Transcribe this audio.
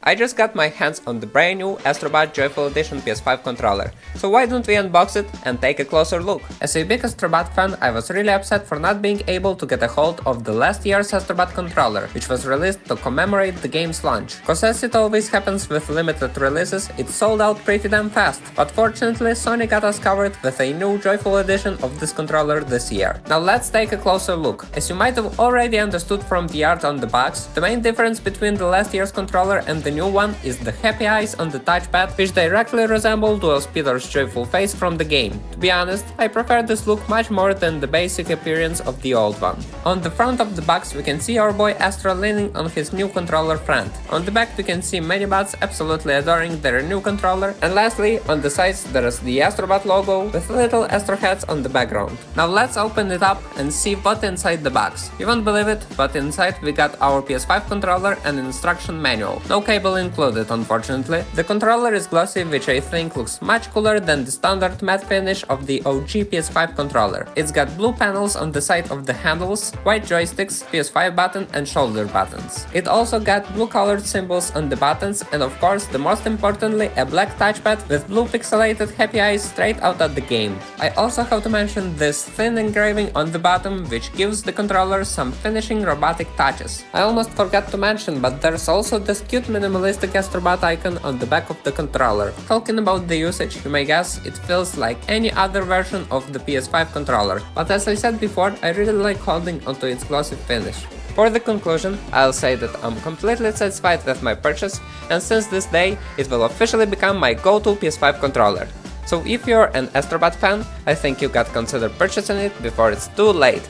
I just got my hands on the brand new Astro Bot Joyful Edition PS5 controller, so why don't we unbox it and take a closer look? As a big Astro Bot fan, I was really upset for not being able to get a hold of the last year's Astro Bot controller, which was released to commemorate the game's launch. Cause as it always happens with limited releases, it sold out pretty damn fast, but fortunately Sony got us covered with a new Joyful Edition of this controller this year. Now let's take a closer look. As you might have already understood from the art on the box, the main difference between the last year's controller and the new one is the happy eyes on the touchpad, which directly resemble DualSpeeder's joyful face from the game. To be honest, I prefer this look much more than the basic appearance of the old one. On the front of the box we can see our boy Astro leaning on his new controller front. On the back we can see many bots absolutely adoring their new controller, and lastly, on the sides there is the Astro Bot logo with little Astro heads on the background. Now let's open it up and see what's inside the box. You won't believe it, but inside we got our PS5 controller and an instruction manual. No cable included, unfortunately. The controller is glossy, which I think looks much cooler than the standard matte finish of the OG PS5 controller. It's got blue panels on the side of the handles, white joysticks, PS5 button and shoulder buttons. It also got blue colored symbols on the buttons and of course, the most importantly, a black touchpad with blue pixelated happy eyes straight out of the game. I also have to mention this thin engraving on the bottom, which gives the controller some finishing robotic touches. I almost forgot to mention, but there's also this cute minimalistic Astro Bot icon on the back of the controller. Talking about the usage, you may guess it feels like any other version of the PS5 controller, but as I said before, I really like holding onto its glossy finish. For the conclusion, I'll say that I'm completely satisfied with my purchase, and since this day, it will officially become my go-to PS5 controller. So if you're an Astro Bot fan, I think you gotta consider purchasing it before it's too late.